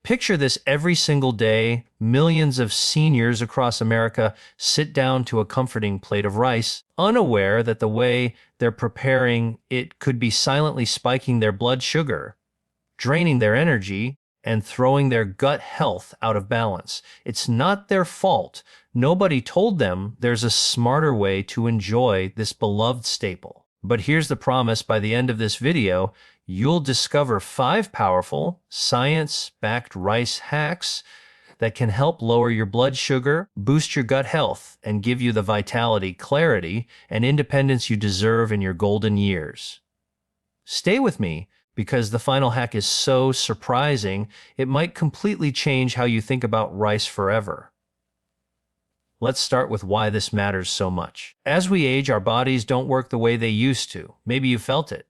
Picture this every single day. Millions of seniors across America sit down to a comforting plate of rice, unaware that the way they're preparing it could be silently spiking their blood sugar, draining their energy, and throwing their gut health out of balance. It's not their fault. Nobody told them there's a smarter way to enjoy this beloved staple. But here's the promise: by the end of this video, you'll discover 5 powerful, science-backed rice hacks that can help lower your blood sugar, boost your gut health, and give you the vitality, clarity, and independence you deserve in your golden years. Stay with me, because the final hack is so surprising, it might completely change how you think about rice forever. Let's start with why this matters so much. As we age, our bodies don't work the way they used to. Maybe you felt it.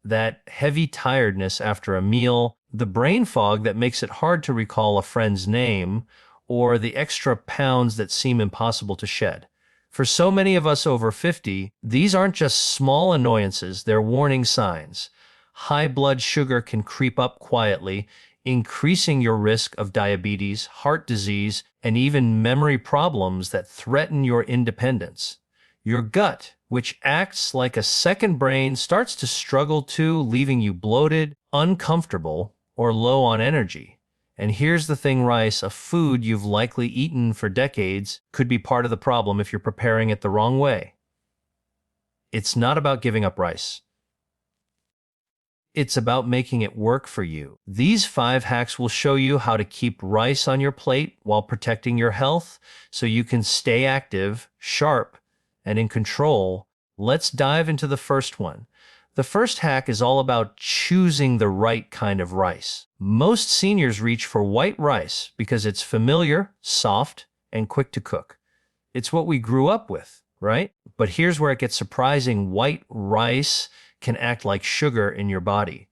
That heavy tiredness after a meal, the brain fog that makes it hard to recall a friend's name, or the extra pounds that seem impossible to shed. For so many of us over 50, these aren't just small annoyances, they're warning signs. High blood sugar can creep up quietly, increasing your risk of diabetes, heart disease, and even memory problems that threaten your independence. Your gut, which acts like a second brain, starts to struggle too, leaving you bloated, uncomfortable, or low on energy. And here's the thing: rice, a food you've likely eaten for decades, could be part of the problem if you're preparing it the wrong way. It's not about giving up rice. It's about making it work for you. These 5 hacks will show you how to keep rice on your plate while protecting your health so you can stay active, sharp, and in control. Let's dive into the first one. The first hack is all about choosing the right kind of rice. Most seniors reach for white rice because it's familiar, soft, and quick to cook. It's what we grew up with, right? But here's where it gets surprising. White rice can act like sugar in your body.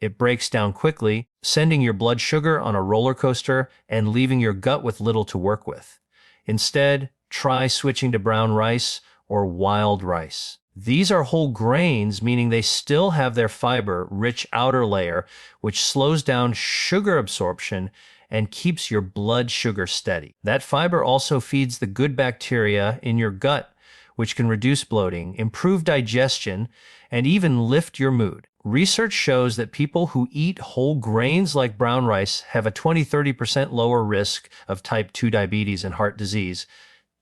It breaks down quickly, sending your blood sugar on a roller coaster and leaving your gut with little to work with. Instead, try switching to brown rice or wild rice. These are whole grains, meaning they still have their fiber-rich outer layer, which slows down sugar absorption and keeps your blood sugar steady. That fiber also feeds the good bacteria in your gut, which can reduce bloating, improve digestion, and even lift your mood. Research shows that people who eat whole grains like brown rice have a 20–30% lower risk of type 2 diabetes and heart disease,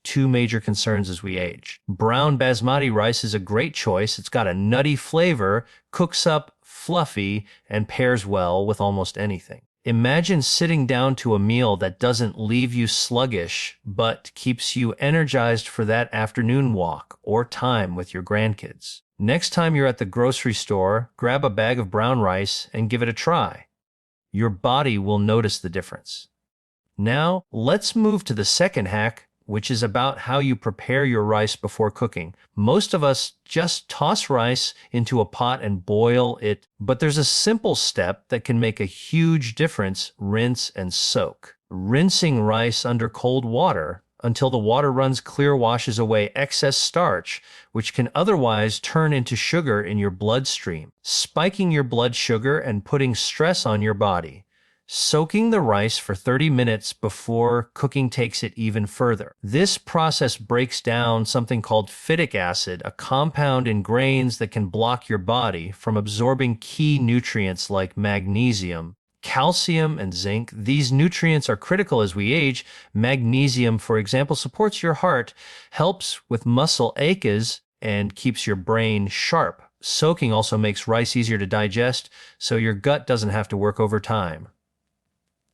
2 major concerns as we age. Brown basmati rice is a great choice. It's got a nutty flavor, cooks up fluffy, and pairs well with almost anything. Imagine sitting down to a meal that doesn't leave you sluggish, but keeps you energized for that afternoon walk or time with your grandkids. Next time you're at the grocery store, grab a bag of brown rice and give it a try. Your body will notice the difference. Now, let's move to the second hack, which is about how you prepare your rice before cooking. Most of us just toss rice into a pot and boil it, but there's a simple step that can make a huge difference: rinse and soak. Rinsing rice under cold water until the water runs clear washes away excess starch, which can otherwise turn into sugar in your bloodstream, spiking your blood sugar and putting stress on your body. Soaking the rice for 30 minutes before cooking takes it even further. This process breaks down something called phytic acid, a compound in grains that can block your body from absorbing key nutrients like magnesium, calcium, and zinc. These nutrients are critical as we age. Magnesium, for example, supports your heart, helps with muscle aches, and keeps your brain sharp. Soaking also makes rice easier to digest, so your gut doesn't have to work overtime.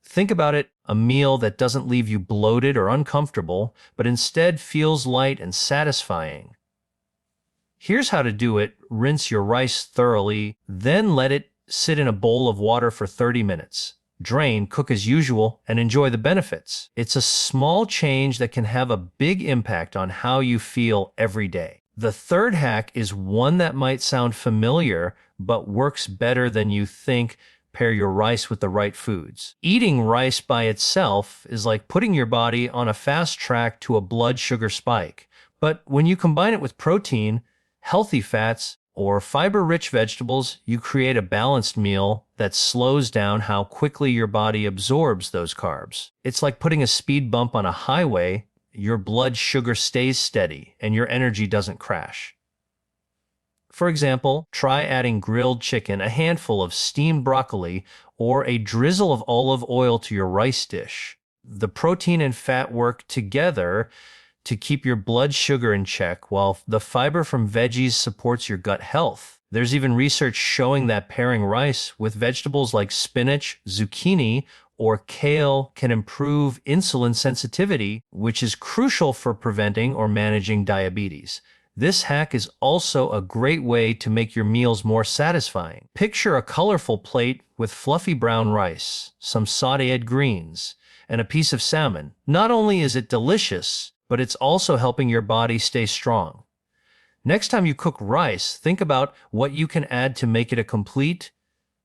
Think about it: a meal that doesn't leave you bloated or uncomfortable, but instead feels light and satisfying. Here's how to do it. Rinse your rice thoroughly, then let it sit in a bowl of water for 30 minutes. Drain, cook as usual, and enjoy the benefits. It's a small change that can have a big impact on how you feel every day. The third hack is one that might sound familiar, but works better than you think. Pair your rice with the right foods. Eating rice by itself is like putting your body on a fast track to a blood sugar spike. But when you combine it with protein, healthy fats, or fiber-rich vegetables, you create a balanced meal that slows down how quickly your body absorbs those carbs. It's like putting a speed bump on a highway. Your blood sugar stays steady and your energy doesn't crash. For example, try adding grilled chicken, a handful of steamed broccoli, or a drizzle of olive oil to your rice dish. The protein and fat work together to keep your blood sugar in check, while the fiber from veggies supports your gut health. There's even research showing that pairing rice with vegetables like spinach, zucchini, or kale can improve insulin sensitivity, which is crucial for preventing or managing diabetes. This hack is also a great way to make your meals more satisfying. Picture a colorful plate with fluffy brown rice, some sautéed greens, and a piece of salmon. Not only is it delicious, but it's also helping your body stay strong. Next time you cook rice, think about what you can add to make it a complete,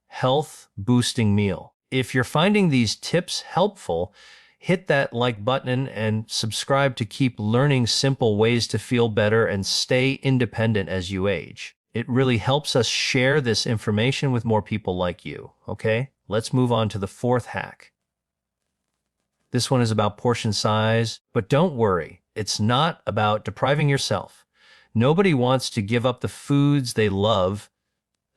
health-boosting meal. If you're finding these tips helpful, hit that like button and subscribe to keep learning simple ways to feel better and stay independent as you age. It really helps us share this information with more people like you, okay? Let's move on to the fourth hack. This one is about portion size, but don't worry, it's not about depriving yourself. Nobody wants to give up the foods they love,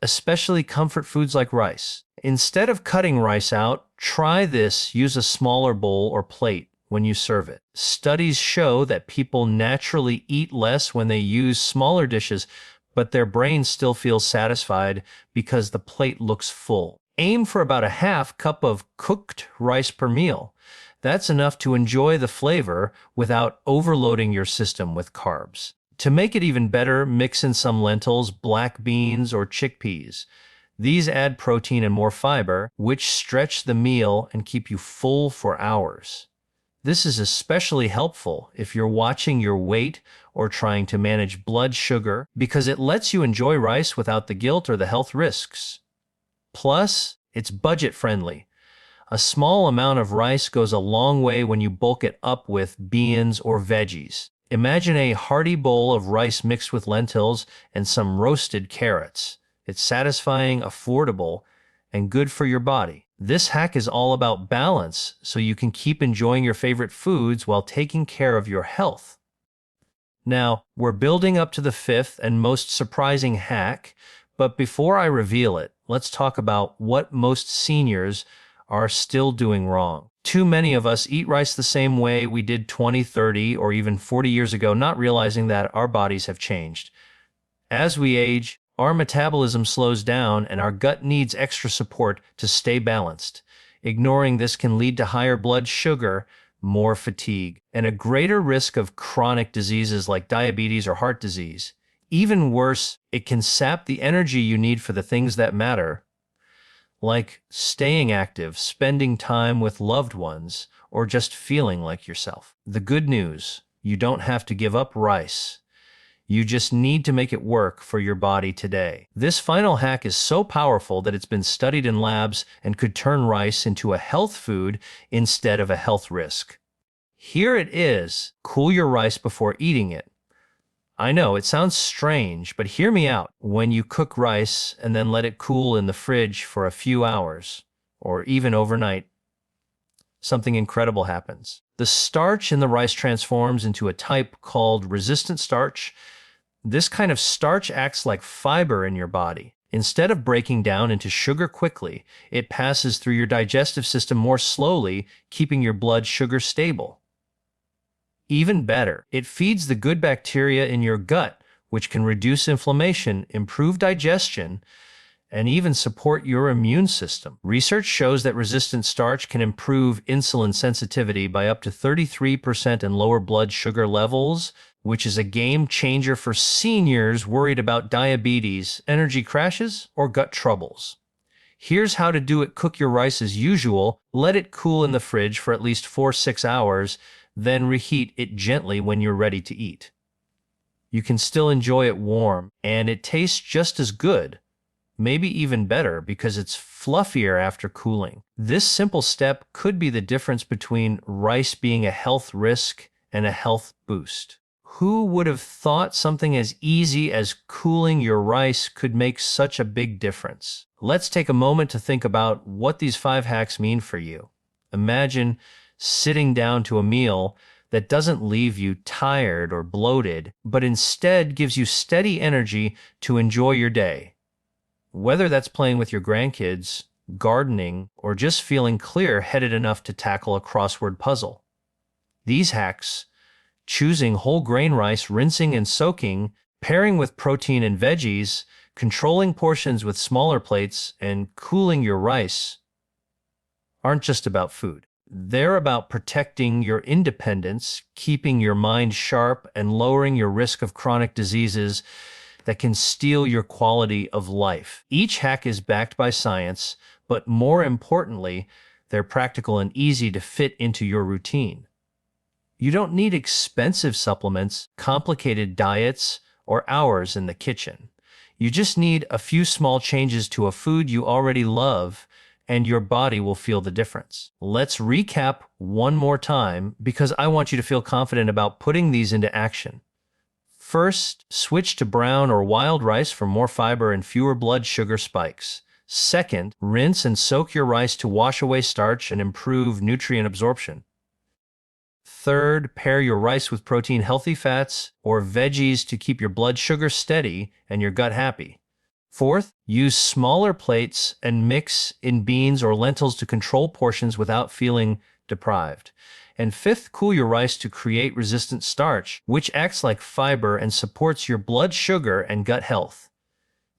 especially comfort foods like rice. Instead of cutting rice out, try this: use a smaller bowl or plate when you serve it. Studies show that people naturally eat less when they use smaller dishes, but their brain still feels satisfied because the plate looks full. Aim for about a half cup of cooked rice per meal. That's enough to enjoy the flavor without overloading your system with carbs. To make it even better, mix in some lentils, black beans, or chickpeas. These add protein and more fiber, which stretch the meal and keep you full for hours. This is especially helpful if you're watching your weight or trying to manage blood sugar, because it lets you enjoy rice without the guilt or the health risks. Plus, it's budget-friendly. A small amount of rice goes a long way when you bulk it up with beans or veggies. Imagine a hearty bowl of rice mixed with lentils and some roasted carrots. It's satisfying, affordable, and good for your body. This hack is all about balance, so you can keep enjoying your favorite foods while taking care of your health. Now, we're building up to the fifth and most surprising hack, but before I reveal it, let's talk about what most seniors are still doing wrong. Too many of us eat rice the same way we did 20, 30, or even 40 years ago, not realizing that our bodies have changed. As we age, our metabolism slows down and our gut needs extra support to stay balanced. Ignoring this can lead to higher blood sugar, more fatigue, and a greater risk of chronic diseases like diabetes or heart disease. Even worse, it can sap the energy you need for the things that matter, like staying active, spending time with loved ones, or just feeling like yourself. The good news: you don't have to give up rice. You just need to make it work for your body today. This final hack is so powerful that it's been studied in labs and could turn rice into a health food instead of a health risk. Here it is: cool your rice before eating it. I know, it sounds strange, but hear me out. When you cook rice and then let it cool in the fridge for a few hours, or even overnight, something incredible happens. The starch in the rice transforms into a type called resistant starch. This kind of starch acts like fiber in your body. Instead of breaking down into sugar quickly, it passes through your digestive system more slowly, keeping your blood sugar stable. Even better, it feeds the good bacteria in your gut, which can reduce inflammation, improve digestion, and even support your immune system. Research shows that resistant starch can improve insulin sensitivity by up to 33% and lower blood sugar levels, which is a game changer for seniors worried about diabetes, energy crashes, or gut troubles. Here's how to do it: cook your rice as usual, let it cool in the fridge for at least 4-6 hours, then reheat it gently when you're ready to eat. You can still enjoy it warm, and it tastes just as good, maybe even better, because it's fluffier after cooling. This simple step could be the difference between rice being a health risk and a health boost. Who would have thought something as easy as cooling your rice could make such a big difference? Let's take a moment to think about what these 5 hacks mean for you. Imagine sitting down to a meal that doesn't leave you tired or bloated, but instead gives you steady energy to enjoy your day. Whether that's playing with your grandkids, gardening, or just feeling clear-headed enough to tackle a crossword puzzle. These hacks, choosing whole grain rice, rinsing and soaking, pairing with protein and veggies, controlling portions with smaller plates, and cooling your rice, aren't just about food. They're about protecting your independence, keeping your mind sharp, and lowering your risk of chronic diseases that can steal your quality of life. Each hack is backed by science, but more importantly, they're practical and easy to fit into your routine. You don't need expensive supplements, complicated diets, or hours in the kitchen. You just need a few small changes to a food you already love, and your body will feel the difference. Let's recap one more time because I want you to feel confident about putting these into action. First, switch to brown or wild rice for more fiber and fewer blood sugar spikes. Second, rinse and soak your rice to wash away starch and improve nutrient absorption. Third, pair your rice with protein, healthy fats, or veggies to keep your blood sugar steady and your gut happy. Fourth, use smaller plates and mix in beans or lentils to control portions without feeling deprived. And fifth, cool your rice to create resistant starch, which acts like fiber and supports your blood sugar and gut health.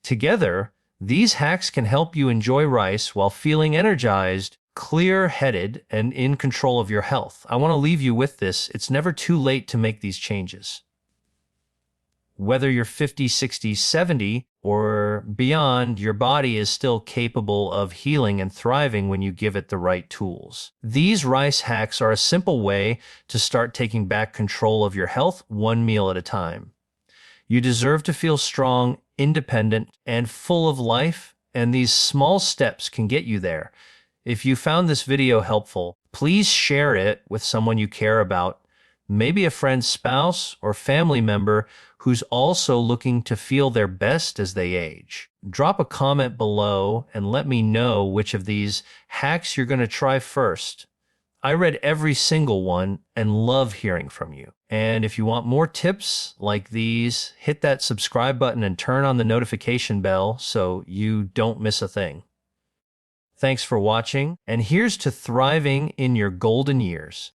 Together, these hacks can help you enjoy rice while feeling energized, clear-headed, and in control of your health. I want to leave you with this. It's never too late to make these changes. Whether you're 50, 60, 70, or beyond, your body is still capable of healing and thriving when you give it the right tools. These rice hacks are a simple way to start taking back control of your health one meal at a time. You deserve to feel strong, independent, and full of life, and these small steps can get you there. If you found this video helpful, please share it with someone you care about, maybe a friend's spouse or family member who's also looking to feel their best as they age. Drop a comment below and let me know which of these hacks you're going to try first. I read every single one and love hearing from you. And if you want more tips like these, hit that subscribe button and turn on the notification bell so you don't miss a thing. Thanks for watching, and here's to thriving in your golden years.